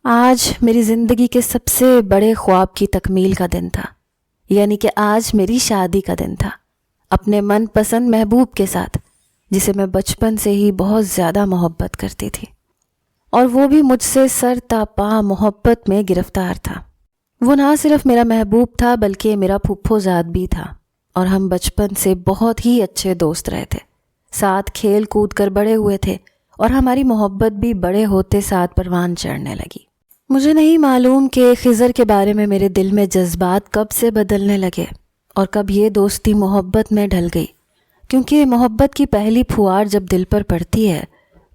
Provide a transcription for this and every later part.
آج میری زندگی کے سب سے بڑے خواب کی تکمیل کا دن تھا، یعنی کہ آج میری شادی کا دن تھا، اپنے من پسند محبوب کے ساتھ، جسے میں بچپن سے ہی بہت زیادہ محبت کرتی تھی، اور وہ بھی مجھ سے سر تا پا محبت میں گرفتار تھا۔ وہ نہ صرف میرا محبوب تھا بلکہ میرا پھپھو زاد بھی تھا، اور ہم بچپن سے بہت ہی اچھے دوست رہے تھے، ساتھ کھیل کود کر بڑے ہوئے تھے، اور ہماری محبت بھی بڑے ہوتے ساتھ پروان چڑھنے لگی۔ مجھے نہیں معلوم کہ خضر کے بارے میں میرے دل میں جذبات کب سے بدلنے لگے اور کب یہ دوستی محبت میں ڈھل گئی، کیونکہ محبت کی پہلی پھوار جب دل پر پڑتی ہے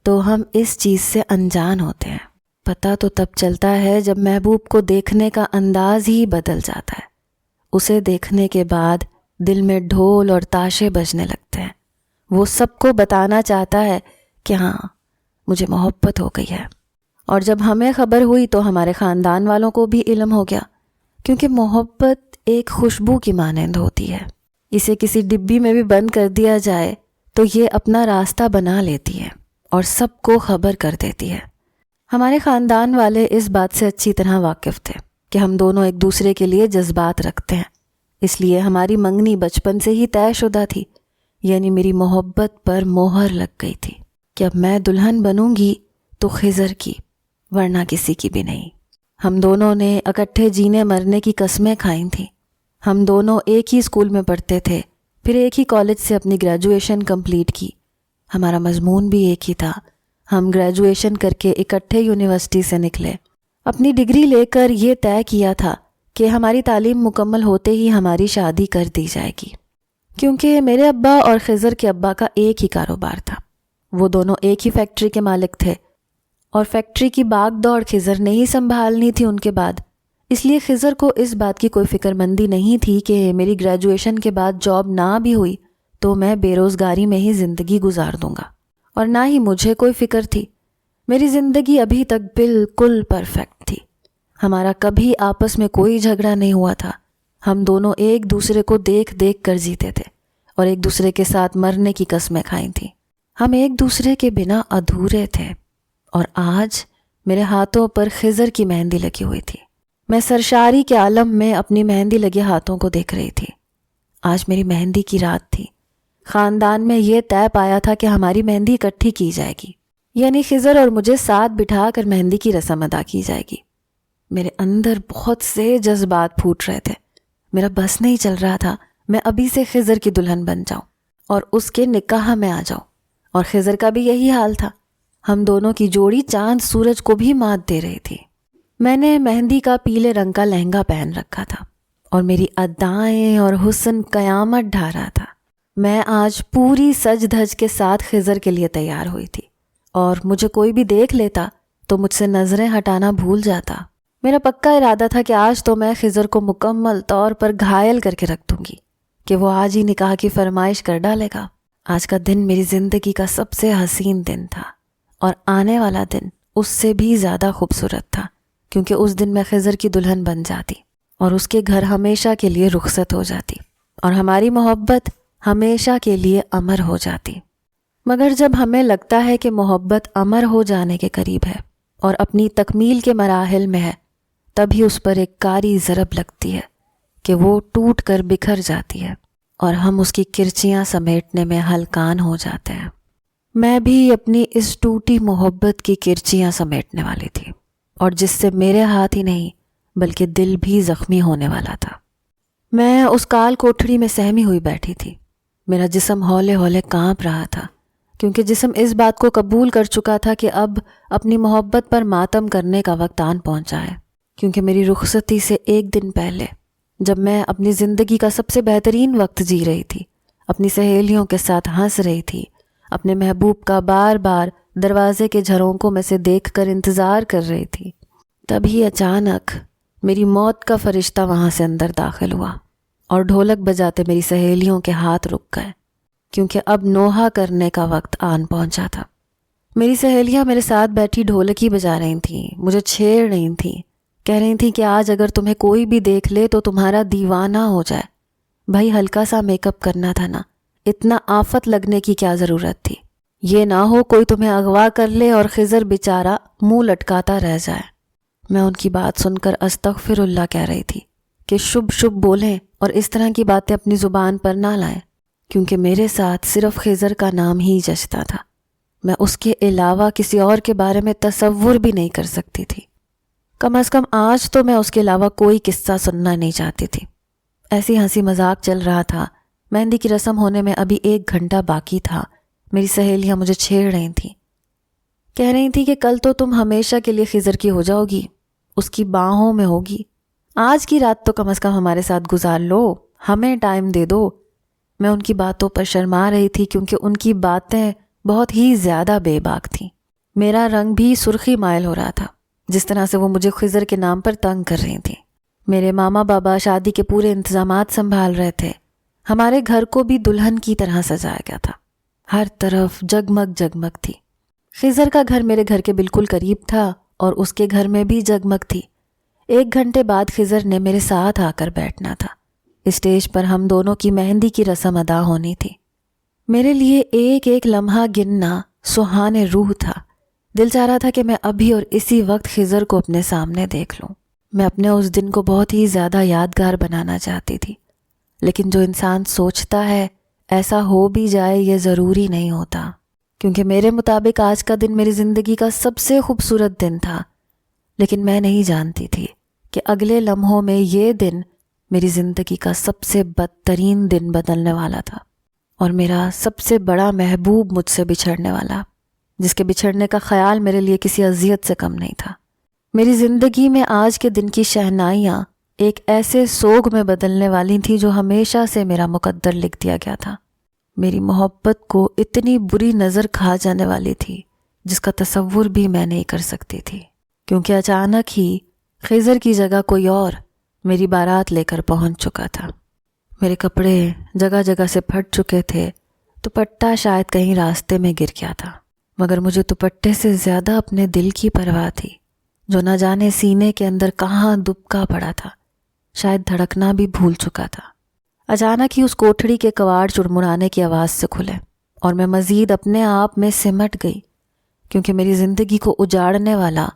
تو ہم اس چیز سے انجان ہوتے ہیں۔ پتہ تو تب چلتا ہے جب محبوب کو دیکھنے کا انداز ہی بدل جاتا ہے۔ اسے دیکھنے کے بعد دل میں ڈھول اور تاشے بجنے لگتے ہیں۔ وہ سب کو بتانا چاہتا ہے کہ ہاں، مجھے محبت ہو گئی ہے۔ اور جب ہمیں خبر ہوئی تو ہمارے خاندان والوں کو بھی علم ہو گیا، کیونکہ محبت ایک خوشبو کی مانند ہوتی ہے۔ اسے کسی ڈبی میں بھی بند کر دیا جائے تو یہ اپنا راستہ بنا لیتی ہے اور سب کو خبر کر دیتی ہے۔ ہمارے خاندان والے اس بات سے اچھی طرح واقف تھے کہ ہم دونوں ایک دوسرے کے لیے جذبات رکھتے ہیں، اس لیے ہماری منگنی بچپن سے ہی طے شدہ تھی، یعنی میری محبت پر مہر لگ گئی تھی کہ اب میں دلہن بنوں گی تو خضر کی، ورنہ کسی کی بھی نہیں۔ ہم دونوں نے اکٹھے جینے مرنے کی قسمیں کھائیں تھیں۔ ہم دونوں ایک ہی اسکول میں پڑھتے تھے، پھر ایک ہی کالج سے اپنی گریجویشن کمپلیٹ کی۔ ہمارا مضمون بھی ایک ہی تھا۔ ہم گریجویشن کر کے اکٹھے یونیورسٹی سے نکلے۔ اپنی ڈگری لے کر یہ طے کیا تھا کہ ہماری تعلیم مکمل ہوتے ہی ہماری شادی کر دی جائے گی، کیونکہ میرے ابا اور خضر کے ابا کا ایک ہی کاروبار تھا۔ وہ دونوں ایک ہی فیکٹری کے مالک تھے، اور فیکٹری کی باغ دوڑ خضر نے ہی سنبھالنی تھی ان کے بعد۔ اس لیے خضر کو اس بات کی کوئی فکر مندی نہیں تھی کہ میری گریجویشن کے بعد جاب نہ بھی ہوئی تو میں بے روزگاری میں ہی زندگی گزار دوں گا، اور نہ ہی مجھے کوئی فکر تھی۔ میری زندگی ابھی تک بالکل پرفیکٹ تھی۔ ہمارا کبھی آپس میں کوئی جھگڑا نہیں ہوا تھا۔ ہم دونوں ایک دوسرے کو دیکھ دیکھ کر جیتے تھے اور ایک دوسرے کے ساتھ مرنے کی قسمیں کھائیں تھیں۔ ہم ایک دوسرے کے بنا ادھورے تھے، اور آج میرے ہاتھوں پر خضر کی مہندی لگی ہوئی تھی۔ میں سرشاری کے عالم میں اپنی مہندی لگے ہاتھوں کو دیکھ رہی تھی۔ آج میری مہندی کی رات تھی۔ خاندان میں یہ طے پایا تھا کہ ہماری مہندی اکٹھی کی جائے گی، یعنی خضر اور مجھے ساتھ بٹھا کر مہندی کی رسم ادا کی جائے گی۔ میرے اندر بہت سے جذبات پھوٹ رہے تھے۔ میرا بس نہیں چل رہا تھا میں ابھی سے خضر کی دلہن بن جاؤں اور اس کے نکاح میں آ جاؤں، اور خضر کا بھی یہی حال تھا۔ ہم دونوں کی جوڑی چاند سورج کو بھی مات دے رہی تھی۔ میں نے مہندی کا پیلے رنگ کا لہنگا پہن رکھا تھا، اور میری ادائیں اور حسن قیامت ڈھا رہا تھا۔ میں آج پوری سج دھج کے ساتھ خضر کے لیے تیار ہوئی تھی، اور مجھے کوئی بھی دیکھ لیتا تو مجھ سے نظریں ہٹانا بھول جاتا۔ میرا پکا ارادہ تھا کہ آج تو میں خضر کو مکمل طور پر گھائل کر کے رکھ دوں گی کہ وہ آج ہی نکاح کی فرمائش کر ڈالے گا۔ آج کا دن میری زندگی کا سب سے حسین دن تھا، اور آنے والا دن اس سے بھی زیادہ خوبصورت تھا، کیونکہ اس دن میں خضر کی دلہن بن جاتی اور اس کے گھر ہمیشہ کے لیے رخصت ہو جاتی، اور ہماری محبت ہمیشہ کے لیے امر ہو جاتی۔ مگر جب ہمیں لگتا ہے کہ محبت امر ہو جانے کے قریب ہے اور اپنی تکمیل کے مراحل میں ہے، تبھی اس پر ایک کاری ضرب لگتی ہے کہ وہ ٹوٹ کر بکھر جاتی ہے، اور ہم اس کی کرچیاں سمیٹنے میں ہلکان ہو جاتے ہیں۔ میں بھی اپنی اس ٹوٹی محبت کی کرچیاں سمیٹنے والی تھی، اور جس سے میرے ہاتھ ہی نہیں بلکہ دل بھی زخمی ہونے والا تھا۔ میں اس کال کوٹھڑی میں سہمی ہوئی بیٹھی تھی۔ میرا جسم ہولے ہولے کانپ رہا تھا، کیونکہ جسم اس بات کو قبول کر چکا تھا کہ اب اپنی محبت پر ماتم کرنے کا وقت آن پہنچا ہے۔ کیونکہ میری رخصتی سے ایک دن پہلے، جب میں اپنی زندگی کا سب سے بہترین وقت جی رہی تھی، اپنی سہیلیوں کے ساتھ ہنس رہی تھی، اپنے محبوب کا بار بار دروازے کے جھرونکوں میں سے دیکھ کر انتظار کر رہی تھی، تبھی اچانک میری موت کا فرشتہ وہاں سے اندر داخل ہوا، اور ڈھولک بجاتے میری سہیلیوں کے ہاتھ رک گئے، کیونکہ اب نوحہ کرنے کا وقت آن پہنچا تھا۔ میری سہیلیاں میرے ساتھ بیٹھی ڈھولک ہی بجا رہی تھیں، مجھے چھیڑ رہی تھیں، کہہ رہی تھیں کہ آج اگر تمہیں کوئی بھی دیکھ لے تو تمہارا دیوانہ ہو جائے۔ بھائی ہلکا سا میک اپ کرنا تھا نا، اتنا آفت لگنے کی کیا ضرورت تھی؟ یہ نہ ہو کوئی تمہیں اغوا کر لے اور خضر بیچارہ منہ لٹکاتا رہ جائے۔ میں ان کی بات سن کر استغفر اللہ کہہ رہی تھی کہ شبھ شبھ بولیں اور اس طرح کی باتیں اپنی زبان پر نہ لائیں، کیونکہ میرے ساتھ صرف خضر کا نام ہی جچتا تھا۔ میں اس کے علاوہ کسی اور کے بارے میں تصور بھی نہیں کر سکتی تھی۔ کم از کم آج تو میں اس کے علاوہ کوئی قصہ سننا نہیں چاہتی تھی۔ ایسی ہنسی مذاق چل رہا تھا۔ مہندی کی رسم ہونے میں ابھی 1 گھنٹہ باقی تھا۔ میری سہیلیاں مجھے چھیڑ رہی تھیں، کہہ رہی تھی کہ کل تو تم ہمیشہ کے لیے خضر کی ہو جاؤ گی، اس کی باہوں میں ہوگی۔ آج کی رات تو کم از کم ہمارے ساتھ گزار لو، ہمیں ٹائم دے دو۔ میں ان کی باتوں پر شرما رہی تھی کیونکہ ان کی باتیں بہت ہی زیادہ بے باک تھیں۔ میرا رنگ بھی سرخی مائل ہو رہا تھا، جس طرح سے وہ مجھے خضر کے نام پر تنگ کر رہی تھیں۔ میرے ماما بابا شادی کے پورے انتظامات سنبھال رہے تھے۔ ہمارے گھر کو بھی دلہن کی طرح سجایا گیا تھا، ہر طرف جگمگ جگمگ تھی۔ خضر کا گھر میرے گھر کے بالکل قریب تھا اور اس کے گھر میں بھی جگمگ تھی۔ 1 گھنٹے بعد خضر نے میرے ساتھ آ کر بیٹھنا تھا۔ اسٹیج پر ہم دونوں کی مہندی کی رسم ادا ہونی تھی۔ میرے لیے ایک ایک لمحہ گننا سہانے روح تھا۔ دل چاہ رہا تھا کہ میں ابھی اور اسی وقت خضر کو اپنے سامنے دیکھ لوں۔ میں اپنے اس دن کو بہت ہی زیادہ یادگار بنانا چاہتی تھی، لیکن جو انسان سوچتا ہے ایسا ہو بھی جائے یہ ضروری نہیں ہوتا، کیونکہ میرے مطابق آج کا دن میری زندگی کا سب سے خوبصورت دن تھا، لیکن میں نہیں جانتی تھی کہ اگلے لمحوں میں یہ دن میری زندگی کا سب سے بدترین دن بدلنے والا تھا، اور میرا سب سے بڑا محبوب مجھ سے بچھڑنے والا، جس کے بچھڑنے کا خیال میرے لیے کسی اذیت سے کم نہیں تھا۔ میری زندگی میں آج کے دن کی شہنائیاں ایک ایسے سوگ میں بدلنے والی تھی جو ہمیشہ سے میرا مقدر لکھ دیا گیا تھا۔ میری محبت کو اتنی بری نظر کھا جانے والی تھی جس کا تصور بھی میں نہیں کر سکتی تھی، کیونکہ اچانک ہی خضر کی جگہ کوئی اور میری بارات لے کر پہنچ چکا تھا۔ میرے کپڑے جگہ جگہ سے پھٹ چکے تھے، دوپٹہ شاید کہیں راستے میں گر گیا تھا، مگر مجھے دوپٹے سے زیادہ اپنے دل کی پرواہ تھی، جو نہ جانے سینے کے اندر کہاں دبکا پڑا تھا، شاید دھڑکنا بھی بھول چکا تھا۔ اچانک ہی اس کوٹھڑی کے کواڑ چڑمڑانے کی آواز سے کھلے اور میں مزید اپنے آپ میں سمٹ گئی، کیونکہ میری زندگی کو اجاڑنے والا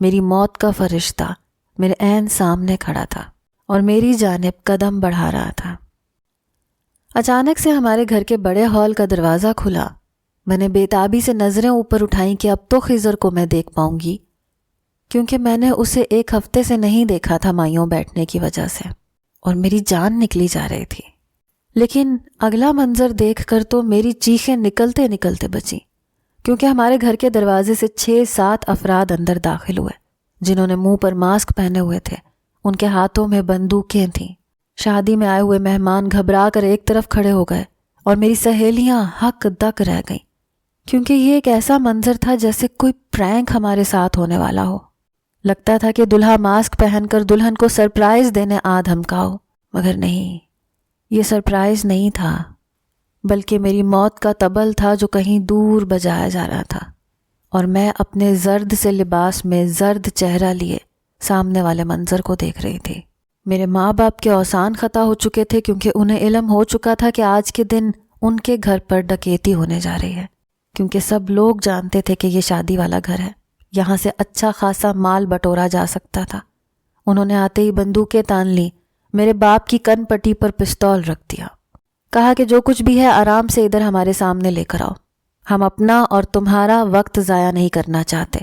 میری موت کا فرشتہ میرے عین سامنے کھڑا تھا اور میری جانب قدم بڑھا رہا تھا۔ اچانک سے ہمارے گھر کے بڑے ہال کا دروازہ کھلا۔ میں نے بے تابی سے نظریں اوپر اٹھائیں کہ اب تو خضر کو میں دیکھ پاؤں گی، کیونکہ میں نے اسے 1 ہفتے سے نہیں دیکھا تھا مائیوں بیٹھنے کی وجہ سے، اور میری جان نکلی جا رہی تھی۔ لیکن اگلا منظر دیکھ کر تو میری چیخیں نکلتے نکلتے بچیں، کیونکہ ہمارے گھر کے دروازے سے 6-7 افراد اندر داخل ہوئے، جنہوں نے منہ پر ماسک پہنے ہوئے تھے۔ ان کے ہاتھوں میں بندوقیں تھیں۔ شادی میں آئے ہوئے مہمان گھبرا کر ایک طرف کھڑے ہو گئے اور میری سہیلیاں ہک دک رہ گئیں، کیونکہ یہ ایک ایسا منظر تھا جیسے کوئی پرینک ہمارے ساتھ ہونے والا ہو۔ لگتا تھا کہ دلہا ماسک پہن کر دلہن کو سرپرائز دینے آ دھمکا ہو، مگر نہیں، یہ سرپرائز نہیں تھا، بلکہ میری موت کا طبل تھا جو کہیں دور بجایا جا رہا تھا، اور میں اپنے زرد سے لباس میں زرد چہرہ لیے سامنے والے منظر کو دیکھ رہی تھی۔ میرے ماں باپ کے اوسان خطا ہو چکے تھے، کیونکہ انہیں علم ہو چکا تھا کہ آج کے دن ان کے گھر پر ڈکیتی ہونے جا رہی ہے، کیونکہ سب لوگ جانتے تھے کہ یہ شادی والا گھر ہے، یہاں سے اچھا خاصا مال بٹورا جا سکتا تھا۔ انہوں نے آتے ہی بندوقیں تان لی، میرے باپ کی کن پٹی پر پستول رکھ دیا، کہا کہ جو کچھ بھی ہے آرام سے ادھر ہمارے سامنے لے کر آؤ، ہم اپنا اور تمہارا وقت ضائع نہیں کرنا چاہتے،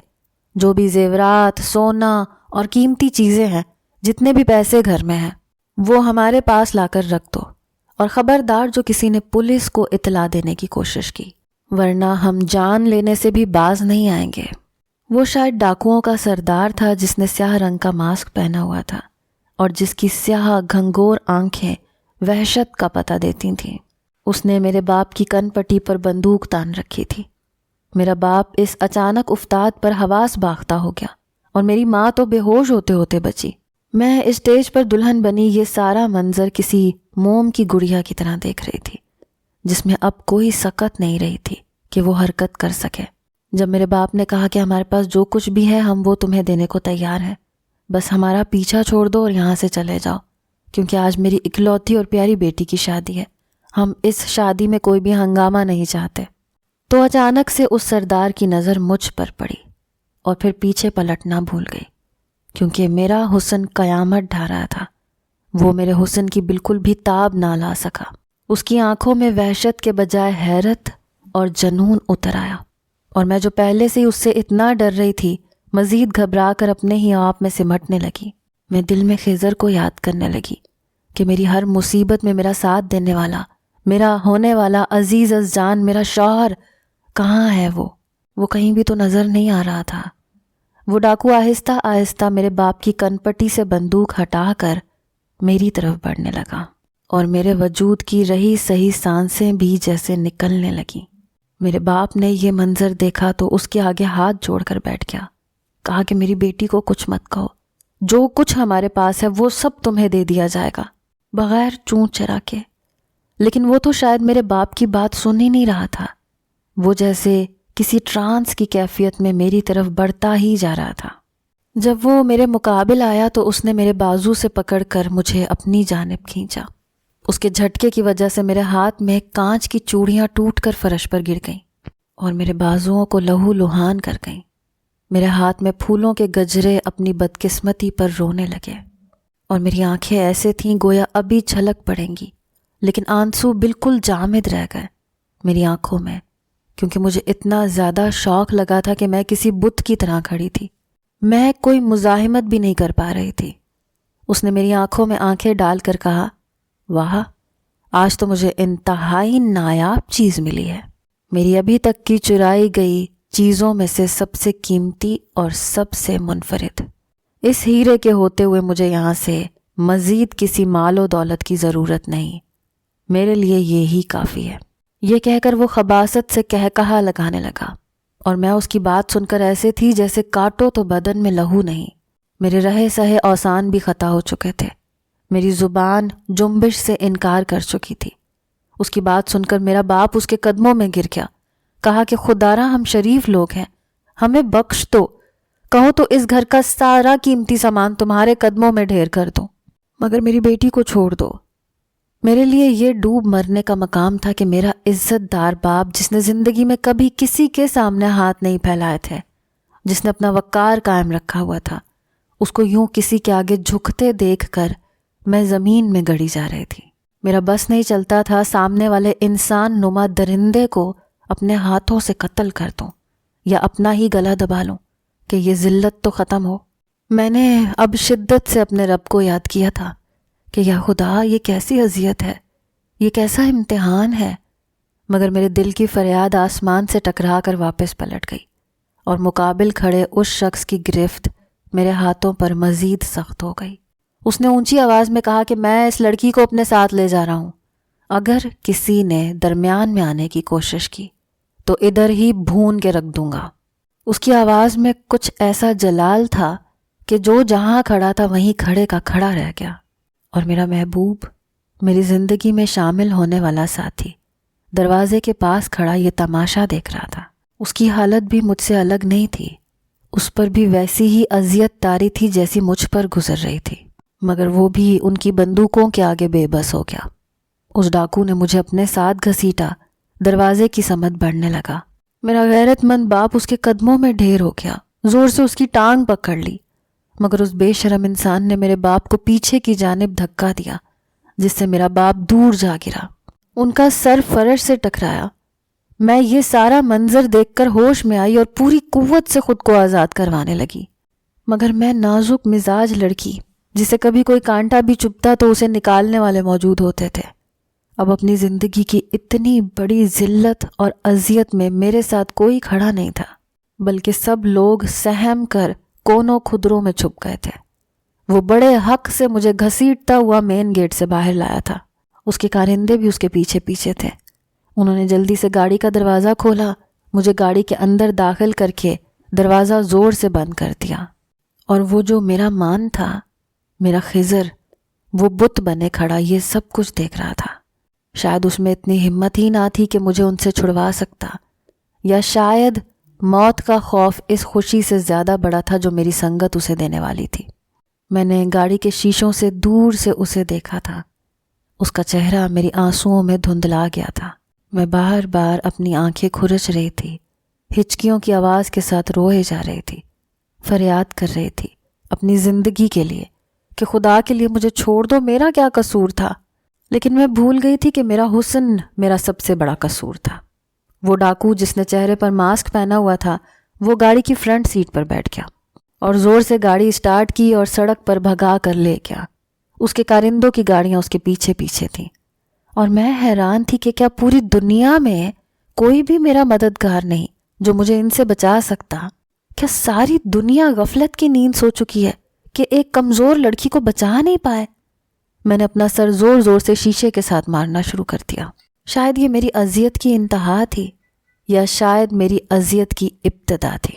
جو بھی زیورات، سونا اور قیمتی چیزیں ہیں، جتنے بھی پیسے گھر میں ہیں، وہ ہمارے پاس لا کر رکھ دو، اور خبردار جو کسی نے پولیس کو اطلاع دینے کی کوشش کی، ورنہ ہم جان لینے سے بھی باز نہیں آئیں گے۔ وہ شاید ڈاکوؤں کا سردار تھا جس نے سیاہ رنگ کا ماسک پہنا ہوا تھا اور جس کی سیاہ گھنگور آنکھیں وحشت کا پتہ دیتی تھیں۔ اس نے میرے باپ کی کن پٹی پر بندوق تان رکھی تھی۔ میرا باپ اس اچانک افتاد پر حواس باختہ ہو گیا اور میری ماں تو بے ہوش ہوتے ہوتے بچی۔ میں اسٹیج پر دلہن بنی یہ سارا منظر کسی موم کی گڑیا کی طرح دیکھ رہی تھی، جس میں اب کوئی سکت نہیں رہی تھی کہ وہ حرکت کر سکے۔ جب میرے باپ نے کہا کہ ہمارے پاس جو کچھ بھی ہے ہم وہ تمہیں دینے کو تیار ہیں، بس ہمارا پیچھا چھوڑ دو اور یہاں سے چلے جاؤ، کیونکہ آج میری اکلوتی اور پیاری بیٹی کی شادی ہے، ہم اس شادی میں کوئی بھی ہنگامہ نہیں چاہتے۔ تو اچانک سے اس سردار کی نظر مجھ پر پڑی اور پھر پیچھے پلٹنا بھول گئی، کیونکہ میرا حسن قیامت ڈھا رہا تھا۔ وہ میرے حسن کی بالکل بھی تاب نہ لا سکا۔ اس کی آنکھوں میں وحشت کے بجائے حیرت اور جنون اتر آیا، اور میں جو پہلے سے ہی اس سے اتنا ڈر رہی تھی مزید گھبرا کر اپنے ہی آپ میں سمٹنے لگی۔ میں دل میں خضر کو یاد کرنے لگی کہ میری ہر مصیبت میں میرا ساتھ دینے والا، میرا ہونے والا عزیز از جان میرا شوہر کہاں ہے؟ وہ کہیں بھی تو نظر نہیں آ رہا تھا۔ وہ ڈاکو آہستہ آہستہ میرے باپ کی کن پٹی سے بندوق ہٹا کر میری طرف بڑھنے لگا، اور میرے وجود کی رہی سہی سانسیں بھی جیسے نکلنے لگیں۔ میرے باپ نے یہ منظر دیکھا تو اس کے آگے ہاتھ جوڑ کر بیٹھ گیا۔ کہا کہ میری بیٹی کو کچھ مت کہو، جو کچھ ہمارے پاس ہے وہ سب تمہیں دے دیا جائے گا، بغیر چون چرا کے۔ لیکن وہ تو شاید میرے باپ کی بات سن ہی نہیں رہا تھا۔ وہ جیسے کسی ٹرانس کی کیفیت میں میری طرف بڑھتا ہی جا رہا تھا۔ جب وہ میرے مقابل آیا تو اس نے میرے بازو سے پکڑ کر مجھے اپنی جانب کھینچا۔ اس کے جھٹکے کی وجہ سے میرے ہاتھ میں کانچ کی چوڑیاں ٹوٹ کر فرش پر گر گئیں اور میرے بازوؤں کو لہو لہان کر گئیں۔ میرے ہاتھ میں پھولوں کے گجرے اپنی بدقسمتی پر رونے لگے، اور میری آنکھیں ایسے تھیں گویا ابھی چھلک پڑیں گی، لیکن آنسو بالکل جامد رہ گئے میری آنکھوں میں، کیونکہ مجھے اتنا زیادہ شوق لگا تھا کہ میں کسی بت کی طرح کھڑی تھی۔ میں کوئی مزاحمت بھی نہیں کر پا رہی تھی۔ اس نے میری آنکھوں میں آنکھیں ڈال کر کہا، واہ، آج تو مجھے انتہائی نایاب چیز ملی ہے، میری ابھی تک کی چرائی گئی چیزوں میں سے سب سے قیمتی اور سب سے منفرد۔ اس ہیرے کے ہوتے ہوئے مجھے یہاں سے مزید کسی مال و دولت کی ضرورت نہیں، میرے لیے یہی کافی ہے۔ یہ کہہ کر وہ خباثت سے کہکہا لگانے لگا، اور میں اس کی بات سن کر ایسے تھی جیسے کاٹو تو بدن میں لہو نہیں۔ میرے رہے سہے اوسان بھی خطا ہو چکے تھے، میری زبان جنبش سے انکار کر چکی تھی۔ اس کی بات سن کر میرا باپ اس کے قدموں میں گر گیا۔ کہا کہ خدارا ہم شریف لوگ ہیں، ہمیں بخش دو، کہو تو اس گھر کا سارا قیمتی سامان تمہارے قدموں میں ڈھیر کر دو، مگر میری بیٹی کو چھوڑ دو۔ میرے لیے یہ ڈوب مرنے کا مقام تھا کہ میرا عزت دار باپ، جس نے زندگی میں کبھی کسی کے سامنے ہاتھ نہیں پھیلائے تھے، جس نے اپنا وقار قائم رکھا ہوا تھا، اس کو یوں کسی کے آگے جھکتے دیکھ کر میں زمین میں گڑی جا رہی تھی۔ میرا بس نہیں چلتا تھا سامنے والے انسان نما درندے کو اپنے ہاتھوں سے قتل کر دوں یا اپنا ہی گلا دبا لوں کہ یہ ذلت تو ختم ہو۔ میں نے اب شدت سے اپنے رب کو یاد کیا تھا کہ یا خدا، یہ کیسی اذیت ہے، یہ کیسا امتحان ہے، مگر میرے دل کی فریاد آسمان سے ٹکرا کر واپس پلٹ گئی، اور مقابل کھڑے اس شخص کی گرفت میرے ہاتھوں پر مزید سخت ہو گئی۔ اس نے اونچی آواز میں کہا کہ میں اس لڑکی کو اپنے ساتھ لے جا رہا ہوں، اگر کسی نے درمیان میں آنے کی کوشش کی تو ادھر ہی بھون کے رکھ دوں گا۔ اس کی آواز میں کچھ ایسا جلال تھا کہ جو جہاں کھڑا تھا وہیں کھڑے کا کھڑا رہ گیا، اور میرا محبوب، میری زندگی میں شامل ہونے والا ساتھی، دروازے کے پاس کھڑا یہ تماشا دیکھ رہا تھا۔ اس کی حالت بھی مجھ سے الگ نہیں تھی، اس پر بھی ویسی ہی اذیت طاری تھی جیسی مجھ پر گزر رہی تھی، مگر وہ بھی ان کی بندوقوں کے آگے بے بس ہو گیا۔ اس ڈاکو نے مجھے اپنے ساتھ گھسیٹا، دروازے کی سمت بڑھنے لگا۔ میرا غیرت مند باپ اس کے قدموں میں ڈھیر ہو گیا، زور سے اس کی ٹانگ پکڑ لی، مگر اس بے شرم انسان نے میرے باپ کو پیچھے کی جانب دھکا دیا، جس سے میرا باپ دور جا گرا۔ ان کا سر فرش سے ٹکرایا۔ میں یہ سارا منظر دیکھ کر ہوش میں آئی اور پوری قوت سے خود کو آزاد کروانے لگی، مگر میں نازک مزاج لڑکی، جسے کبھی کوئی کانٹا بھی چبھتا تو اسے نکالنے والے موجود ہوتے تھے، اب اپنی زندگی کی اتنی بڑی ذلت اور اذیت میں میرے ساتھ کوئی کھڑا نہیں تھا، بلکہ سب لوگ سہم کر کونوں کھدروں میں چھپ گئے تھے۔ وہ بڑے حق سے مجھے گھسیٹتا ہوا مین گیٹ سے باہر لایا تھا، اس کے کارندے بھی اس کے پیچھے پیچھے تھے۔ انہوں نے جلدی سے گاڑی کا دروازہ کھولا، مجھے گاڑی کے اندر داخل کر کے دروازہ زور سے بند کر دیا، اور وہ جو میرا مان تھا، میرا خضر، وہ بت بنے کھڑا یہ سب کچھ دیکھ رہا تھا۔ شاید اس میں اتنی ہمت ہی نہ تھی کہ مجھے ان سے چھڑوا سکتا، یا شاید موت کا خوف اس خوشی سے زیادہ بڑا تھا جو میری سنگت اسے دینے والی تھی۔ میں نے گاڑی کے شیشوں سے دور سے اسے دیکھا تھا، اس کا چہرہ میری آنسوؤں میں دھندلا گیا تھا۔ میں بار بار اپنی آنکھیں کھرچ رہی تھی، ہچکیوں کی آواز کے ساتھ روئے جا رہی تھی، فریاد کر رہی تھی اپنی زندگی کے لیے کہ خدا کے لیے مجھے چھوڑ دو، میرا کیا قصور تھا۔ لیکن میں بھول گئی تھی کہ میرا حسن میرا سب سے بڑا قصور تھا۔ وہ ڈاکو جس نے چہرے پر ماسک پہنا ہوا تھا وہ گاڑی کی فرنٹ سیٹ پر بیٹھ گیا اور زور سے گاڑی اسٹارٹ کی اور سڑک پر بھگا کر لے گیا۔ اس کے کارندوں کی گاڑیاں اس کے پیچھے پیچھے تھیں اور میں حیران تھی کہ کیا پوری دنیا میں کوئی بھی میرا مددگار نہیں جو مجھے ان سے بچا سکتا؟ کیا ساری دنیا غفلت کی نیند سو چکی ہے کہ ایک کمزور لڑکی کو بچا نہیں پائے؟ میں نے اپنا سر زور زور سے شیشے کے ساتھ مارنا شروع کر دیا۔ شاید یہ میری اذیت کی انتہا تھی یا شاید میری اذیت کی ابتدا تھی،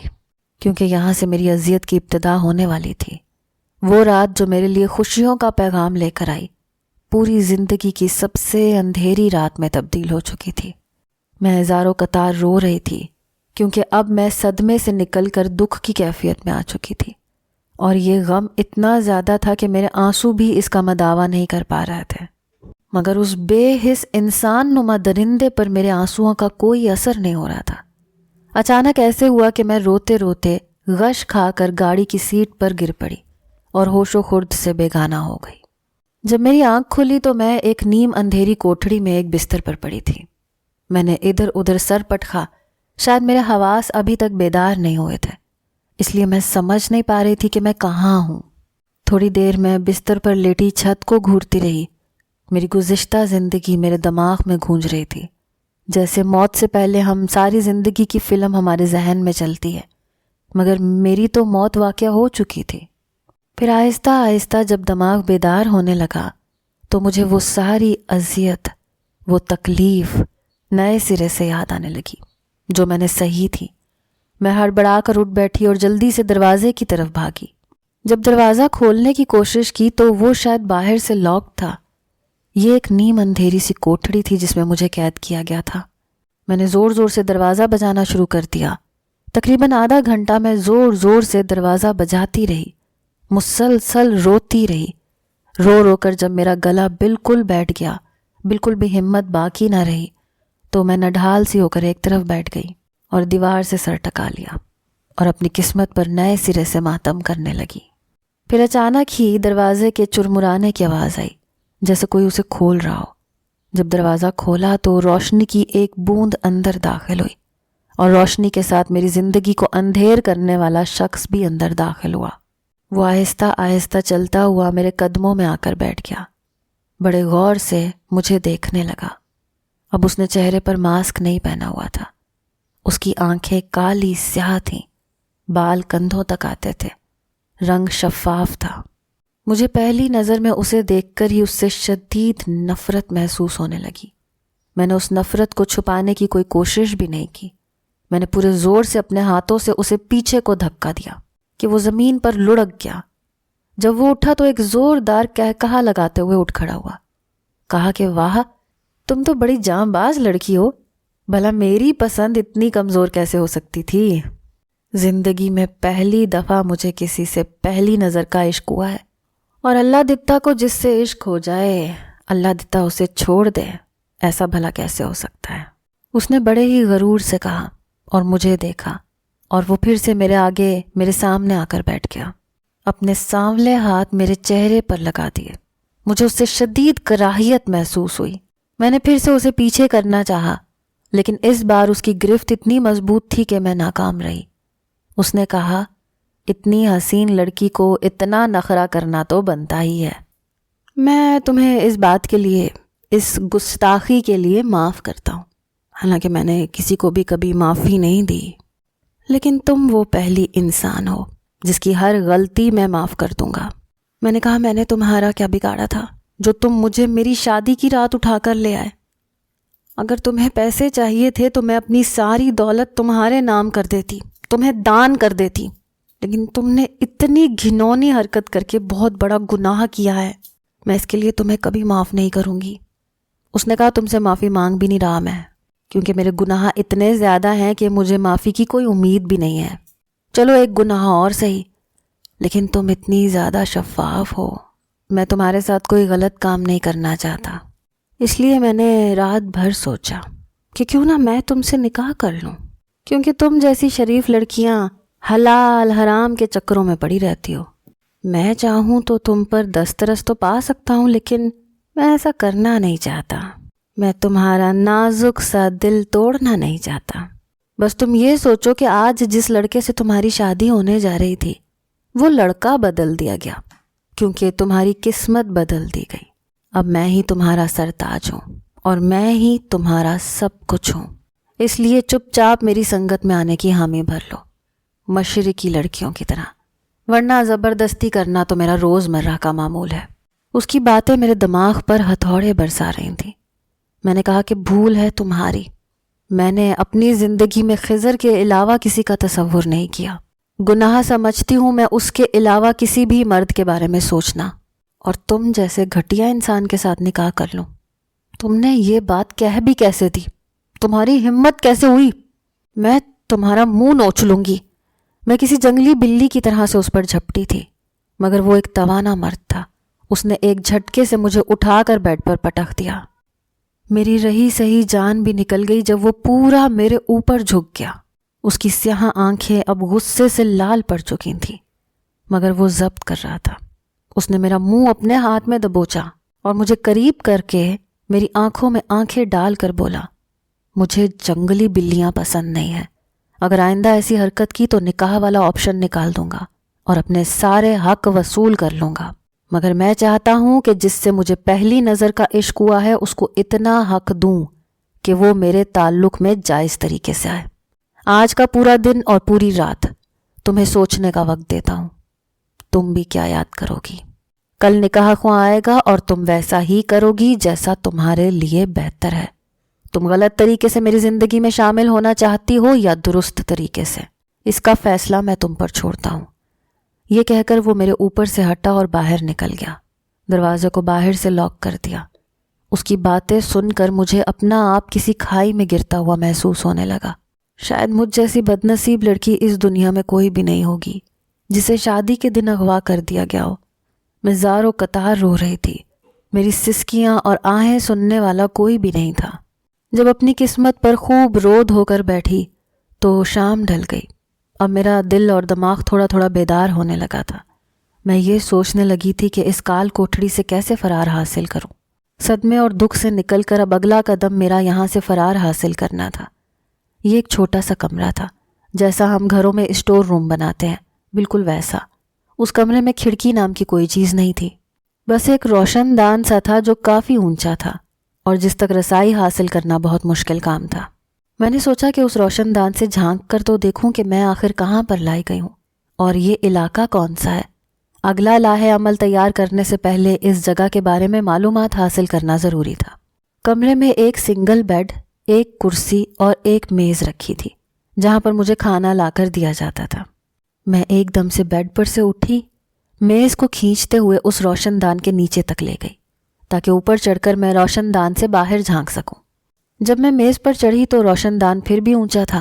کیونکہ یہاں سے میری اذیت کی ابتدا ہونے والی تھی۔ وہ رات جو میرے لیے خوشیوں کا پیغام لے کر آئی پوری زندگی کی سب سے اندھیری رات میں تبدیل ہو چکی تھی۔ میں ہزاروں قطار رو رہی تھی کیونکہ اب میں صدمے سے نکل کر دکھ کی کیفیت میں آ چکی تھی، اور یہ غم اتنا زیادہ تھا کہ میرے آنسو بھی اس کا مداوا نہیں کر پا رہے تھے۔ مگر اس بے حس انسان نما درندے پر میرے آنسوؤں کا کوئی اثر نہیں ہو رہا تھا۔ اچانک ایسے ہوا کہ میں روتے روتے غش کھا کر گاڑی کی سیٹ پر گر پڑی اور ہوش و خرد سے بیگانہ ہو گئی۔ جب میری آنکھ کھلی تو میں ایک نیم اندھیری کوٹھڑی میں ایک بستر پر پڑی تھی۔ میں نے ادھر ادھر سر پٹکا، شاید میرے حواس ابھی تک بیدار نہیں ہوئے تھے، اس لیے میں سمجھ نہیں پا رہی تھی کہ میں کہاں ہوں۔ تھوڑی دیر میں بستر پر لیٹی چھت کو گھورتی رہی۔ میری گزشتہ زندگی میرے دماغ میں گونج رہی تھی، جیسے موت سے پہلے ہم ساری زندگی کی فلم ہمارے ذہن میں چلتی ہے، مگر میری تو موت واقع ہو چکی تھی۔ پھر آہستہ آہستہ جب دماغ بیدار ہونے لگا تو مجھے وہ ساری اذیت، وہ تکلیف نئے سرے سے یاد آنے لگی جو میں نے سہی تھی۔ میں ہڑبڑا کر اٹھ بیٹھی اور جلدی سے دروازے کی طرف بھاگی۔ جب دروازہ کھولنے کی کوشش کی تو وہ شاید باہر سے لاک تھا۔ یہ ایک نیم اندھیری سی کوٹھڑی تھی جس میں مجھے قید کیا گیا تھا۔ میں نے زور زور سے دروازہ بجانا شروع کر دیا۔ تقریباً آدھا گھنٹہ میں زور زور سے دروازہ بجاتی رہی، مسلسل روتی رہی۔ رو رو کر جب میرا گلا بالکل بیٹھ گیا، بالکل بھی ہمت باقی نہ رہی، تو میں نڈھال سی ہو کر ایک طرف بیٹھ گئی اور دیوار سے سر ٹکا لیا اور اپنی قسمت پر نئے سرے سے ماتم کرنے لگی۔ پھر اچانک ہی دروازے کے چرمرانے کی آواز آئی، جیسے کوئی اسے کھول رہا ہو۔ جب دروازہ کھولا تو روشنی کی ایک بوند اندر داخل ہوئی اور روشنی کے ساتھ میری زندگی کو اندھیر کرنے والا شخص بھی اندر داخل ہوا۔ وہ آہستہ آہستہ چلتا ہوا میرے قدموں میں آ کر بیٹھ گیا، بڑے غور سے مجھے دیکھنے لگا۔ اب اس نے چہرے پر ماسک نہیں پہنا ہوا تھا، اس کی آنکھیں کالی سیاہ تھیں، بال کندھوں تک آتے تھے، رنگ شفاف تھا۔ مجھے پہلی نظر میں اسے دیکھ کر ہی اس سے شدید نفرت محسوس ہونے لگی۔ میں نے اس نفرت کو چھپانے کی کوئی کوشش بھی نہیں کی۔ میں نے پورے زور سے اپنے ہاتھوں سے اسے پیچھے کو دھکا دیا کہ وہ زمین پر لڑک گیا۔ جب وہ اٹھا تو ایک زوردار قہقہا لگاتے ہوئے اٹھ کھڑا ہوا۔ کہا کہ واہ، تم تو بڑی جاں باز لڑکی ہو، بھلا میری پسند اتنی کمزور کیسے ہو سکتی تھی؟ زندگی میں پہلی دفعہ مجھے کسی سے پہلی نظر کا عشق ہوا ہے، اور اللہ دتا کو جس سے عشق ہو جائے اللہ دتا اسے چھوڑ دے، ایسا بھلا کیسے ہو سکتا ہے؟ اس نے بڑے ہی غرور سے کہا اور مجھے دیکھا، اور وہ پھر سے میرے آگے میرے سامنے آ کر بیٹھ گیا۔ اپنے سانولے ہاتھ میرے چہرے پر لگا دیے۔ مجھے اس سے شدید کراہیت محسوس ہوئی۔ میں نے پھر سے اسے پیچھے کرنا چاہا، لیکن اس بار اس کی گرفت اتنی مضبوط تھی کہ میں ناکام رہی۔ اس نے کہا، اتنی حسین لڑکی کو اتنا نخرہ کرنا تو بنتا ہی ہے۔ میں تمہیں اس بات کے لیے، اس گستاخی کے لیے معاف کرتا ہوں، حالانکہ میں نے کسی کو بھی کبھی معافی نہیں دی، لیکن تم وہ پہلی انسان ہو جس کی ہر غلطی میں معاف کر دوں گا۔ میں نے کہا، میں نے تمہارا کیا بگاڑا تھا جو تم مجھے میری شادی کی رات اٹھا کر لے آئے؟ اگر تمہیں پیسے چاہیے تھے تو میں اپنی ساری دولت تمہارے نام کر دیتی، تمہیں دان کر دیتی، لیکن تم نے اتنی گھنونی حرکت کر کے بہت بڑا گناہ کیا ہے، میں اس کے لیے تمہیں کبھی معاف نہیں کروں گی۔ اس نے کہا، تم سے معافی مانگ بھی نہیں رہا میں، کیونکہ میرے گناہ اتنے زیادہ ہیں کہ مجھے معافی کی کوئی امید بھی نہیں ہے۔ چلو ایک گناہ اور صحیح، لیکن تم اتنی زیادہ شفاف ہو، میں تمہارے ساتھ کوئی غلط کام نہیں کرنا چاہتا، اس لیے میں نے رات بھر سوچا کہ کیوں نہ میں تم سے نکاح کر لوں، کیونکہ تم جیسی شریف لڑکیاں حلال حرام کے چکروں میں پڑی رہتی ہو۔ میں چاہوں تو تم پر دسترس تو پا سکتا ہوں، لیکن میں ایسا کرنا نہیں چاہتا۔ میں تمہارا نازک سا دل توڑنا نہیں چاہتا۔ بس تم یہ سوچو کہ آج جس لڑکے سے تمہاری شادی ہونے جا رہی تھی وہ لڑکا بدل دیا گیا، کیونکہ تمہاری قسمت بدل دی گئی۔ اب میں ہی تمہارا سرتاج ہوں اور میں ہی تمہارا سب کچھ ہوں، اس لیے چپ چاپ میری سنگت میں آنے کی حامی بھر لو، مشرقی لڑکیوں کی طرح، ورنہ زبردستی کرنا تو میرا روزمرہ کا معمول ہے۔ اس کی باتیں میرے دماغ پر ہتھوڑے برسا رہی تھیں۔ میں نے کہا کہ بھول ہے تمہاری، میں نے اپنی زندگی میں خضر کے علاوہ کسی کا تصور نہیں کیا۔ گناہ سمجھتی ہوں میں اس کے علاوہ کسی بھی مرد کے بارے میں سوچنا، اور تم جیسے گھٹیا انسان کے ساتھ نکاح کر لوں۔ تم نے یہ بات کہہ بھی کیسے دی؟ تمہاری ہمت کیسے ہوئی؟ میں تمہارا منہ نوچ لوں گی۔ میں کسی جنگلی بلی کی طرح سے اس پر جھپٹی تھی، مگر وہ ایک توانا مرد تھا۔ اس نے ایک جھٹکے سے مجھے اٹھا کر بیڈ پر پٹخ دیا۔ میری رہی سہی جان بھی نکل گئی جب وہ پورا میرے اوپر جھک گیا۔ اس کی سیاہ آنکھیں اب غصے سے لال پڑ چکی تھیں، مگر وہ ضبط کر رہا تھا۔ اس نے میرا منہ اپنے ہاتھ میں دبوچا اور مجھے قریب کر کے میری آنکھوں میں آنکھیں ڈال کر بولا، مجھے جنگلی بلیاں پسند نہیں ہیں۔ اگر آئندہ ایسی حرکت کی تو نکاح والا آپشن نکال دوں گا اور اپنے سارے حق وصول کر لوں گا، مگر میں چاہتا ہوں کہ جس سے مجھے پہلی نظر کا عشق ہوا ہے اس کو اتنا حق دوں کہ وہ میرے تعلق میں جائز طریقے سے آئے۔ آج کا پورا دن اور پوری رات تمہیں سوچنے کا وقت دیتا ہوں، تم بھی کیا یاد کرو گی؟ کل نکاح خواہ آئے گا اور تم ویسا ہی کرو گی جیسا تمہارے لیے بہتر ہے۔ تم غلط طریقے سے میری زندگی میں شامل ہونا چاہتی ہو یا درست طریقے سے، اس کا فیصلہ میں تم پر چھوڑتا ہوں۔ یہ کہہ کر وہ میرے اوپر سے ہٹا اور باہر نکل گیا۔ دروازے کو باہر سے لاک کر دیا۔ اس کی باتیں سن کر مجھے اپنا آپ کسی کھائی میں گرتا ہوا محسوس ہونے لگا۔ شاید مجھ جیسی بدنصیب لڑکی اس دنیا میں کوئی بھی نہیں ہوگی جسے شادی کے دن اغوا کر دیا گیا ہو۔ میں زار و قطار رو رہی تھی۔ میری سسکیاں اور آہیں سننے والا کوئی بھی نہیں تھا۔ جب اپنی قسمت پر خوب رود ہو کر بیٹھی تو شام ڈھل گئی۔ اب میرا دل اور دماغ تھوڑا تھوڑا بیدار ہونے لگا تھا۔ میں یہ سوچنے لگی تھی کہ اس کال کوٹھڑی سے کیسے فرار حاصل کروں۔ صدمے اور دکھ سے نکل کر اب اگلا قدم میرا یہاں سے فرار حاصل کرنا تھا۔ یہ ایک چھوٹا سا کمرہ تھا، جیسا ہم گھروں میں اسٹور روم بناتے ہیں، بالکل ویسا۔ اس کمرے میں کھڑکی نام کی کوئی چیز نہیں تھی، بس ایک روشن دان سا تھا جو کافی اونچا تھا اور جس تک رسائی حاصل کرنا بہت مشکل کام تھا۔ میں نے سوچا کہ اس روشن دان سے جھانک کر تو دیکھوں کہ میں آخر کہاں پر لائی گئی ہوں اور یہ علاقہ کون سا ہے۔ اگلا لاہے عمل تیار کرنے سے پہلے اس جگہ کے بارے میں معلومات حاصل کرنا ضروری تھا۔ کمرے میں ایک سنگل بیڈ، ایک کرسی اور ایک میز رکھی تھی جہاں پر مجھے کھانا لا کر دیا جاتا تھا۔ میں ایک دم سے بیڈ پر سے اٹھی، میز کو کھینچتے ہوئے اس روشن دان کے نیچے تک لے گئی تاکہ اوپر چڑھ کر میں روشن دان سے باہر جھانک سکوں۔ جب میں میز پر چڑھی تو روشن دان پھر بھی اونچا تھا۔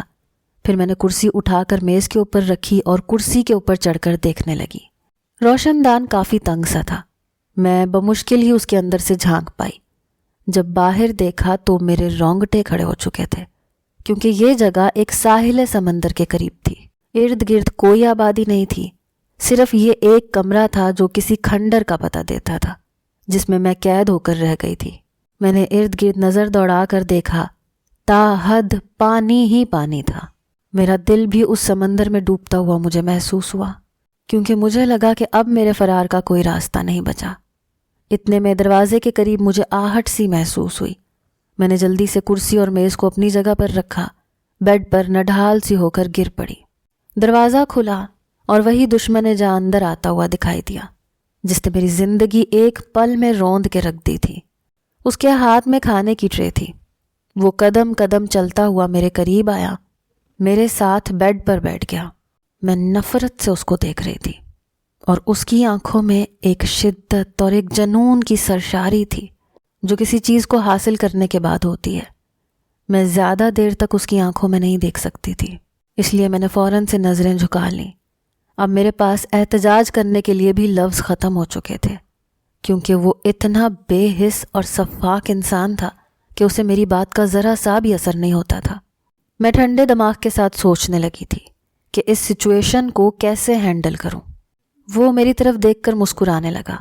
پھر میں نے کرسی اٹھا کر میز کے اوپر رکھی اور کرسی کے اوپر چڑھ کر دیکھنے لگی۔ روشن دان کافی تنگ سا تھا، میں بمشکل ہی اس کے اندر سے جھانک پائی۔ جب باہر دیکھا تو میرے رونگٹے کھڑے ہو چکے تھے، کیونکہ یہ جگہ ایک ساحل سمندر کے قریب تھی۔ ارد گرد کوئی آبادی نہیں تھی، صرف یہ ایک کمرہ تھا جو کسی کھنڈر کا پتہ دیتا تھا جس میں میں قید ہو کر رہ گئی تھی۔ میں نے ارد گرد نظر دوڑا کر دیکھا، تا حد پانی ہی پانی تھا۔ میرا دل بھی اس سمندر میں ڈوبتا ہوا مجھے محسوس ہوا، کیونکہ مجھے لگا کہ اب میرے فرار کا کوئی راستہ نہیں بچا۔ اتنے میں دروازے کے قریب مجھے آہٹ سی محسوس ہوئی۔ میں نے جلدی سے کرسی اور میز کو اپنی جگہ پر رکھا، بیڈ پر نڈھال سی ہو کر گر پڑی۔ دروازہ کھلا اور وہی دشمن جاں اندر آتا ہوا دکھائی دیا جس نے میری زندگی ایک پل میں روند کے رکھ دی تھی۔ اس کے ہاتھ میں کھانے کی ٹرے تھی۔ وہ قدم قدم چلتا ہوا میرے قریب آیا، میرے ساتھ بیڈ پر بیٹھ گیا۔ میں نفرت سے اس کو دیکھ رہی تھی اور اس کی آنکھوں میں ایک شدت اور ایک جنون کی سرشاری تھی جو کسی چیز کو حاصل کرنے کے بعد ہوتی ہے۔ میں زیادہ دیر تک اس کی آنکھوں میں نہیں دیکھ سکتی تھی، اس لیے میں نے فوراً سے نظریں جھکا لیں۔ اب میرے پاس احتجاج کرنے کے لیے بھی لفظ ختم ہو چکے تھے، کیونکہ وہ اتنا بے حس اور سفاک انسان تھا کہ اسے میری بات کا ذرا سا بھی اثر نہیں ہوتا تھا۔ میں ٹھنڈے دماغ کے ساتھ سوچنے لگی تھی کہ اس سچویشن کو کیسے ہینڈل کروں۔ وہ میری طرف دیکھ کر مسکرانے لگا،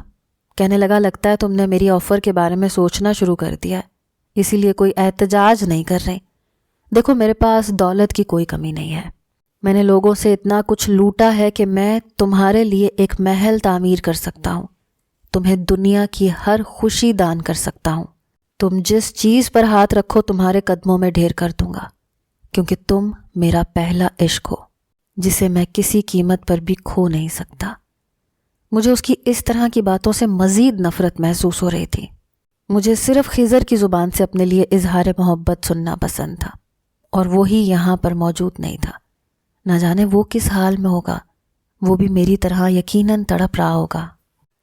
کہنے لگا لگتا ہے تم نے میری آفر کے بارے میں سوچنا شروع کر دیا ہے، اسی لیے کوئی احتجاج نہیں کر رہی۔ دیکھو میرے پاس دولت کی کوئی کمی نہیں ہے، میں نے لوگوں سے اتنا کچھ لوٹا ہے کہ میں تمہارے لیے ایک محل تعمیر کر سکتا ہوں، تمہیں دنیا کی ہر خوشی دان کر سکتا ہوں، تم جس چیز پر ہاتھ رکھو تمہارے قدموں میں ڈھیر کر دوں گا، کیونکہ تم میرا پہلا عشق ہو جسے میں کسی قیمت پر بھی کھو نہیں سکتا۔ مجھے اس کی اس طرح کی باتوں سے مزید نفرت محسوس ہو رہی تھی۔ مجھے صرف خضر کی زبان سے اپنے لیے اظہار محبت سننا پسند تھا، اور وہی یہاں پر موجود نہیں تھا۔ نہ جانے وہ کس حال میں ہوگا، وہ بھی میری طرح یقیناً تڑپ رہا ہوگا۔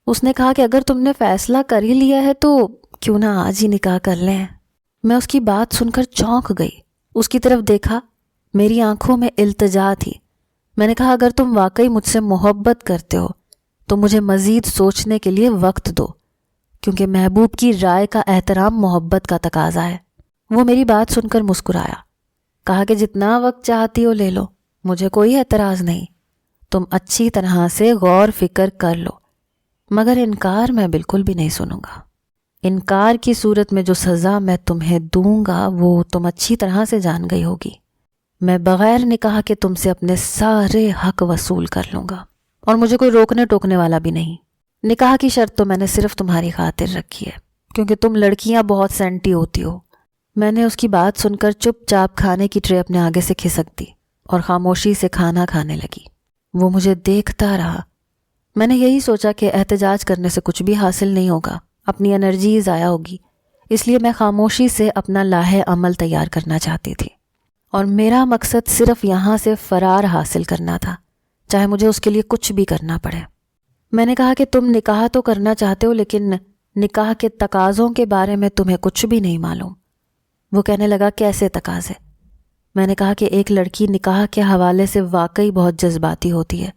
اس نے کہا کہ اگر تم نے فیصلہ کر ہی لیا ہے تو کیوں نہ آج ہی نکاح کر لیں۔ میں اس کی بات سن کر چونک گئی، اس کی طرف دیکھا، میری آنکھوں میں التجا تھی۔ میں نے کہا اگر تم واقعی مجھ سے محبت کرتے ہو تو مجھے مزید سوچنے کے لیے وقت دو، کیونکہ محبوب کی رائے کا احترام محبت کا تقاضا ہے۔ وہ میری بات سن کر مسکرایا، کہا کہ جتنا وقت چاہتی ہو لے لو، مجھے کوئی اعتراض نہیں، تم اچھی طرح سے غور فکر کر لو، مگر انکار میں بالکل بھی نہیں سنوں گا۔ انکار کی صورت میں جو سزا میں تمہیں دوں گا وہ تم اچھی طرح سے جان گئی ہوگی۔ میں بغیر نکاح کے تم سے اپنے سارے حق وصول کر لوں گا، اور مجھے کوئی روکنے ٹوکنے والا بھی نہیں۔ نکاح کی شرط تو میں نے صرف تمہاری خاطر رکھی ہے، کیونکہ تم لڑکیاں بہت سینٹی ہوتی ہو۔ میں نے اس کی بات سن کر چپ چاپ کھانے کی ٹرے اپنے آگے سے کھسک دی اور خاموشی سے کھانا کھانے لگی۔ وہ مجھے دیکھتا رہا۔ میں نے یہی سوچا کہ احتجاج کرنے سے کچھ بھی حاصل نہیں ہوگا، اپنی انرجی ضائع ہوگی، اس لیے میں خاموشی سے اپنا لاہے عمل تیار کرنا چاہتی تھی، اور میرا مقصد صرف یہاں سے فرار حاصل کرنا تھا، چاہے مجھے اس کے لیے کچھ بھی کرنا پڑے۔ میں نے کہا کہ تم نکاح تو کرنا چاہتے ہو، لیکن نکاح کے تقاضوں کے بارے میں تمہیں کچھ بھی نہیں معلوم۔ وہ کہنے لگا کیسے تقاضے؟ میں نے کہا کہ ایک لڑکی نکاح کے حوالے سے واقعی بہت جذباتی ہوتی ہے،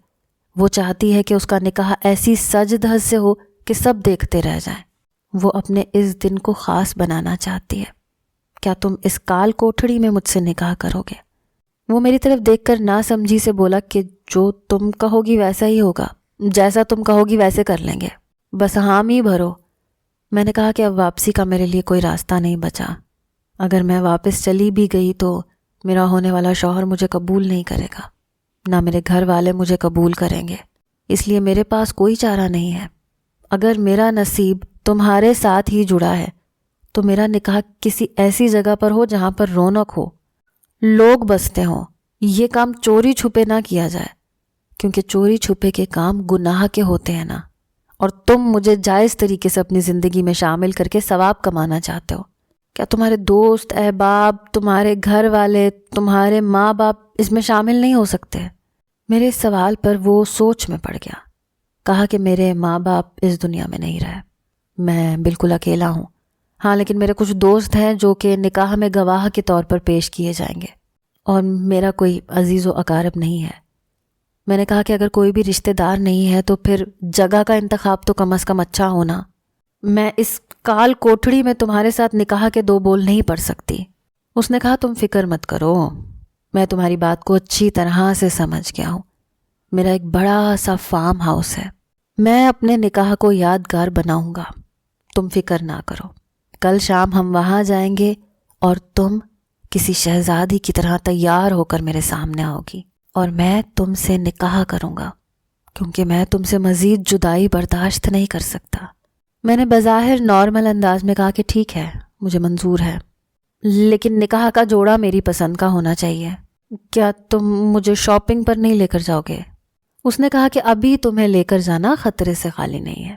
وہ چاہتی ہے کہ اس کا نکاح ایسی سج دھج سے ہو کہ سب دیکھتے رہ جائیں، وہ اپنے اس دن کو خاص بنانا چاہتی ہے۔ کیا تم اس کال کوٹھڑی میں مجھ سے نکاح کرو گے؟ وہ میری طرف دیکھ کر نہ سمجھی سے بولا کہ جو تم کہو گی ویسا ہی ہوگا، جیسا تم کہو گی ویسے کر لیں گے، بس حام ہی بھرو۔ میں نے کہا کہ اب واپسی کا میرے لیے کوئی راستہ نہیں بچا، اگر میں واپس چلی بھی گئی تو میرا ہونے والا شوہر مجھے قبول نہیں کرے گا، نہ میرے گھر والے مجھے قبول کریں گے، اس لیے میرے پاس کوئی چارہ نہیں ہے۔ اگر میرا نصیب تمہارے ساتھ ہی جڑا ہے تو میرا نکاح کسی ایسی جگہ پر ہو جہاں پر رونق ہو، لوگ بستے ہوں۔ یہ کام چوری چھپے نہ کیا جائے، کیونکہ چوری چھپے کے کام گناہ کے ہوتے ہیں نا، اور تم مجھے جائز طریقے سے اپنی زندگی میں شامل کر کے ثواب کمانا چاہتے ہو۔ کیا تمہارے دوست احباب، تمہارے گھر والے، تمہارے ماں باپ اس میں شامل نہیں ہو سکتے؟ میرے سوال پر وہ سوچ میں پڑ گیا۔ کہا کہ میرے ماں باپ اس دنیا میں نہیں رہے، میں بالکل اکیلا ہوں، ہاں لیکن میرے کچھ دوست ہیں جو کہ نکاح میں گواہ کے طور پر پیش کیے جائیں گے، اور میرا کوئی عزیز و اقارب نہیں ہے۔ میں نے کہا کہ اگر کوئی بھی رشتہ دار نہیں ہے تو پھر جگہ کا انتخاب تو کم از کم اچھا ہونا۔ میں اس کال کوٹھڑی میں تمہارے ساتھ نکاح کے دو بول نہیں پڑھ سکتی۔ اس نے کہا تم فکر مت کرو، میں تمہاری بات کو اچھی طرح سے سمجھ گیا ہوں۔ میرا ایک بڑا سا فارم ہاؤس ہے، میں اپنے نکاح کو یادگار بناؤں گا، تم فکر نہ کرو۔ کل شام ہم وہاں جائیں گے اور تم کسی شہزادی کی طرح تیار ہو کر میرے سامنے آؤ گی، اور میں تم سے نکاح کروں گا، کیونکہ میں تم سے مزید جدائی برداشت نہیں کر سکتا۔ میں نے بظاہر نارمل انداز میں کہا کہ ٹھیک ہے، مجھے منظور ہے، لیکن نکاح کا جوڑا میری پسند کا ہونا چاہیے۔ کیا تم مجھے شاپنگ پر نہیں لے کر جاؤ گے؟ اس نے کہا کہ ابھی تمہیں لے کر جانا خطرے سے خالی نہیں ہے،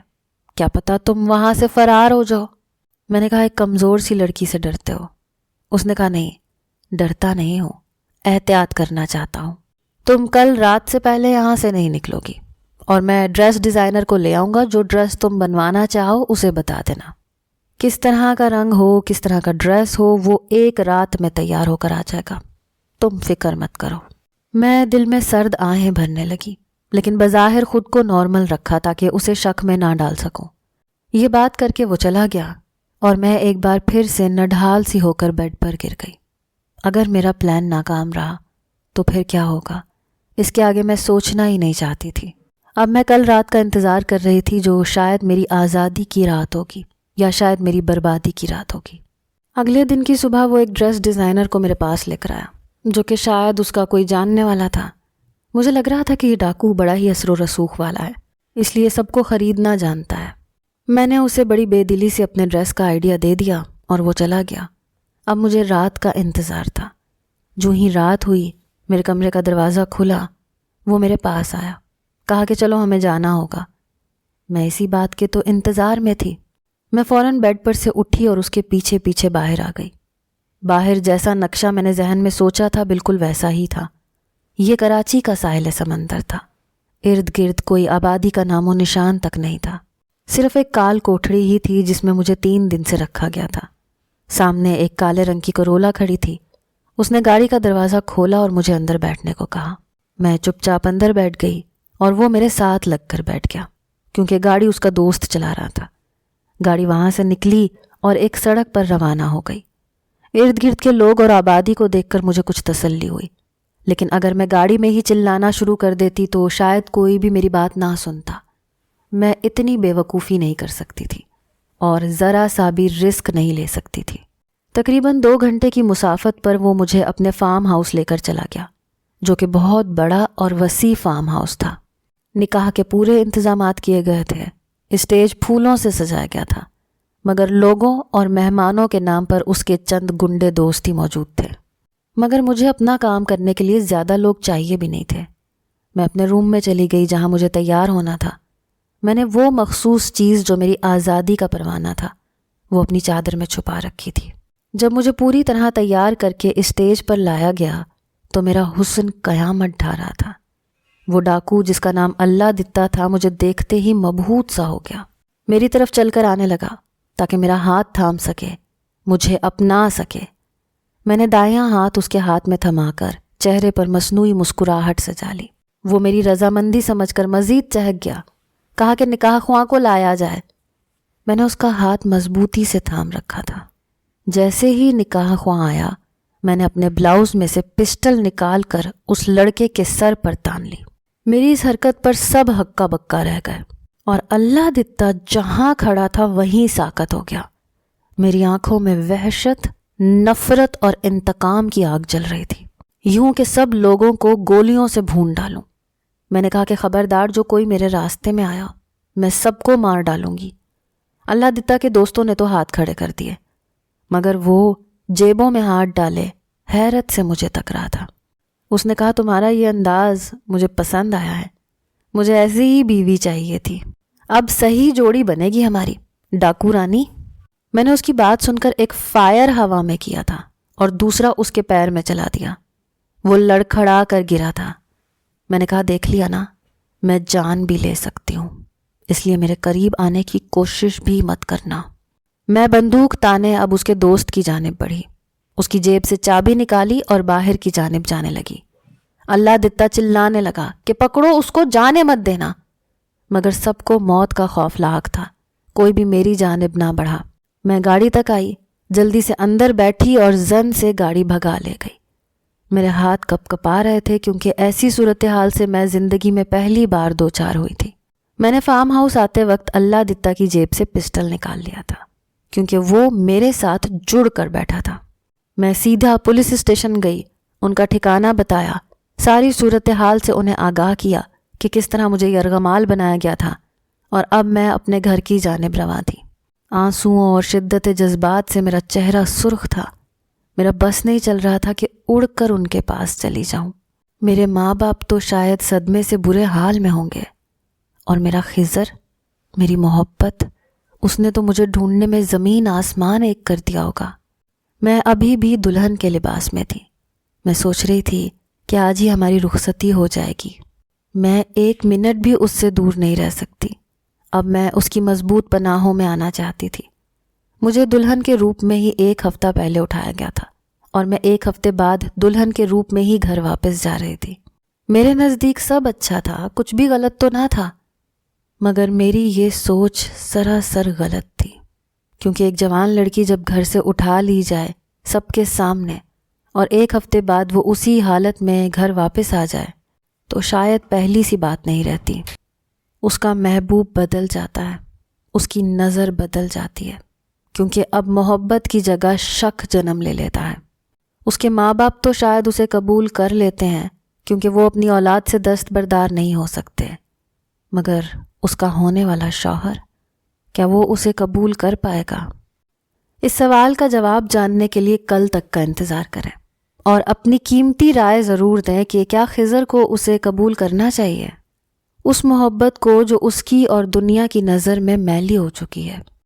کیا پتہ تم وہاں سے فرار ہو جاؤ۔ میں نے کہا ایک کمزور سی لڑکی سے ڈرتے ہو؟ اس نے کہا نہیں، ڈرتا نہیں ہوں، احتیاط کرنا چاہتا ہوں۔ تم کل رات سے پہلے یہاں سے نہیں نکلو گی، اور میں ڈریس ڈیزائنر کو لے آؤں گا، جو ڈریس تم بنوانا چاہو اسے بتا دینا، کس طرح کا رنگ ہو، کس طرح کا ڈریس ہو، وہ ایک رات میں تیار ہو کر آ جائے گا، تم فکر مت کرو۔ میں دل میں سرد آہیں بھرنے لگی، لیکن بظاہر خود کو نارمل رکھا تاکہ اسے شک میں نہ ڈال سکوں۔ یہ بات کر کے وہ چلا گیا، اور میں ایک بار پھر سے نڈھال سی ہو کر بیڈ پر گر گئی۔ اگر میرا پلان ناکام رہا تو پھر کیا ہوگا، اس کے آگے میں سوچنا ہی نہیں چاہتی تھی۔ اب میں کل رات کا انتظار کر رہی تھی جو شاید میری آزادی کی رات ہوگی یا شاید میری بربادی کی رات ہوگی۔ اگلے دن کی صبح وہ ایک ڈریس ڈیزائنر کو میرے پاس لے کر آیا جو کہ شاید اس کا کوئی جاننے والا تھا۔ مجھے لگ رہا تھا کہ یہ ڈاکو بڑا ہی اثر و رسوخ والا ہے، اس لیے سب کو خریدنا جانتا ہے۔ میں نے اسے بڑی بے دلی سے اپنے ڈریس کا آئیڈیا دے دیا اور وہ چلا گیا۔ اب مجھے رات کا انتظار تھا۔ جو ہی رات ہوئی میرے کمرے کا دروازہ کھلا، وہ میرے پاس آیا، کہا کہ چلو ہمیں جانا ہوگا۔ میں اسی بات کے تو انتظار میں تھی۔ میں فوراً بیڈ پر سے اٹھی اور اس کے پیچھے پیچھے باہر آ گئی۔ باہر جیسا نقشہ میں نے ذہن میں سوچا تھا بالکل ویسا ہی تھا۔ یہ کراچی کا ساحل سمندر تھا۔ ارد گرد کوئی آبادی کا نام و نشان تک نہیں تھا، صرف ایک کال کوٹھڑی ہی تھی جس میں مجھے 3 دن سے رکھا گیا تھا۔ سامنے ایک کالے رنگ کی کرولا کھڑی تھی۔ اس نے گاڑی کا دروازہ کھولا اور مجھے اندر بیٹھنے کو کہا۔ میں چپ چاپ اندر بیٹھ گئی اور وہ میرے ساتھ لگ کر بیٹھ گیا کیونکہ گاڑی اس کا دوست چلا رہا تھا۔ گاڑی وہاں سے نکلی اور ایک سڑک پر روانہ ہو گئی۔ ارد گرد کے لوگ اور آبادی کو دیکھ کر مجھے کچھ تسلی ہوئی، لیکن اگر میں گاڑی میں ہی چلانا شروع کر دیتی تو شاید کوئی بھی میری بات نہ سنتا۔ میں اتنی بے وقوفی نہیں کر سکتی تھی اور ذرا سا بھی رسک نہیں لے سکتی تھی۔ تقریباً 2 گھنٹے کی مسافت پر وہ مجھے اپنے فارم ہاؤس لے کر چلا گیا، جو کہ بہت بڑا اور وسیع فارم ہاؤس تھا۔ نکاح کے پورے انتظامات کیے گئے تھے، اسٹیج پھولوں سے سجایا گیا تھا، مگر لوگوں اور مہمانوں کے نام پر اس کے چند گنڈے دوست ہی موجود تھے۔ مگر مجھے اپنا کام کرنے کے لیے زیادہ لوگ چاہیے بھی نہیں تھے۔ میں اپنے روم میں چلی گئی جہاں مجھے تیار ہونا تھا۔ میں نے وہ مخصوص چیز جو میری آزادی کا پروانہ تھا وہ اپنی چادر میں چھپا رکھی تھی۔ جب مجھے پوری طرح تیار کر کے اسٹیج پر لایا گیا تو میرا حسن قیامت ڈھا رہا تھا۔ وہ ڈاکو جس کا نام اللہ دتا تھا مجھے دیکھتے ہی مبہوت سا ہو گیا۔ میری طرف چل کر آنے لگا تاکہ میرا ہاتھ تھام سکے، مجھے اپنا سکے۔ میں نے دایاں ہاتھ اس کے ہاتھ میں تھما کر چہرے پر مصنوعی مسکراہٹ سجا لی۔ وہ میری رضامندی سمجھ کر مزید چہک گیا، کہا کہ نکاح خواں کو لایا جائے۔ میں نے اس کا ہاتھ مضبوطی سے تھام رکھا تھا۔ جیسے ہی نکاح خواں آیا، میں نے اپنے بلاؤز میں سے پسٹل نکال کر اس لڑکے کے سر پر تان لی۔ میری اس حرکت پر سب ہکا بکا رہ گئے اور اللہ دتا جہاں کھڑا تھا وہیں ساکت ہو گیا۔ میری آنکھوں میں وحشت، نفرت اور انتقام کی آگ جل رہی تھی، یوں کہ سب لوگوں کو گولیوں سے بھون ڈالوں۔ میں نے کہا کہ خبردار جو کوئی میرے راستے میں آیا میں سب کو مار ڈالوں گی۔ اللہ دتا کے دوستوں نے تو ہاتھ کھڑے کر دیے، مگر وہ جیبوں میں ہاتھ ڈالے حیرت سے مجھے تک رہا تھا۔ اس نے کہا تمہارا یہ انداز مجھے پسند آیا ہے، مجھے ایسی ہی بیوی چاہیے تھی، اب صحیح جوڑی بنے گی ہماری ڈاکو رانی۔ میں نے اس کی بات سن کر ایک فائر ہوا میں کیا تھا اور دوسرا اس کے پیر میں چلا دیا۔ وہ لڑکھڑا کر گرا تھا۔ میں نے کہا دیکھ لیا نا، میں جان بھی لے سکتی ہوں، اس لیے میرے قریب آنے کی کوشش بھی مت کرنا۔ میں بندوق تانے اب اس کے دوست کی جانب بڑھی، اس کی جیب سے چابی نکالی اور باہر کی جانب جانے لگی۔ اللہ دتا چلانے لگا کہ پکڑو اس کو، جانے مت دینا، مگر سب کو موت کا خوف لاحق تھا، کوئی بھی میری جانب نہ بڑھا۔ میں گاڑی تک آئی، جلدی سے اندر بیٹھی اور زن سے گاڑی بھگا لے گئی۔ میرے ہاتھ کپ کپا رہے تھے کیونکہ ایسی صورتحال سے میں زندگی میں پہلی بار دوچار ہوئی تھی۔ میں نے فارم ہاؤس آتے وقت اللہ دتا کی جیب سے پسٹل نکال لیا تھا کیونکہ وہ میرے ساتھ جڑ کر بیٹھا تھا۔ میں سیدھا پولیس اسٹیشن گئی، ان کا ٹھکانہ بتایا، ساری صورتحال سے انہیں آگاہ کیا کہ کس طرح مجھے یرغمال بنایا گیا تھا، اور اب میں اپنے گھر کی جانب رواں تھی۔ آنسوؤں اور شدت جذبات سے میرا چہرہ سرخ تھا۔ میرا بس نہیں چل رہا تھا کہ اڑ کر ان کے پاس چلی جاؤں۔ میرے ماں باپ تو شاید صدمے سے برے حال میں ہوں گے، اور میرا خضر، میری محبت، اس نے تو مجھے ڈھونڈنے میں زمین آسمان ایک کر دیا ہوگا۔ میں ابھی بھی دلہن کے لباس میں تھی۔ میں سوچ رہی تھی کہ آج ہی ہماری رخصتی ہو جائے گی۔ میں 1 منٹ بھی اس سے دور نہیں رہ سکتی۔ اب میں اس کی مضبوط پناہوں میں آنا چاہتی تھی۔ مجھے دلہن کے روپ میں ہی 1 ہفتہ پہلے اٹھایا گیا تھا اور میں 1 ہفتے بعد دلہن کے روپ میں ہی گھر واپس جا رہی تھی۔ میرے نزدیک سب اچھا تھا، کچھ بھی غلط تو نہ تھا، مگر میری یہ سوچ سراسر غلط تھی، کیونکہ ایک جوان لڑکی جب گھر سے اٹھا لی جائے سب کے سامنے اور 1 ہفتے بعد وہ اسی حالت میں گھر واپس آ جائے تو شاید پہلی سی بات نہیں رہتی۔ اس کا محبوب بدل جاتا ہے، اس کی نظر بدل جاتی ہے، کیونکہ اب محبت کی جگہ شک جنم لے لیتا ہے۔ اس کے ماں باپ تو شاید اسے قبول کر لیتے ہیں کیونکہ وہ اپنی اولاد سے دستبردار نہیں ہو سکتے، مگر اس کا ہونے والا شوہر، کیا وہ اسے قبول کر پائے گا؟ اس سوال کا جواب جاننے کے لیے کل تک کا انتظار کریں اور اپنی قیمتی رائے ضرور دیں کہ کیا خضر کو اسے قبول کرنا چاہیے، اس محبت کو جو اس کی اور دنیا کی نظر میں میلی ہو چکی ہے۔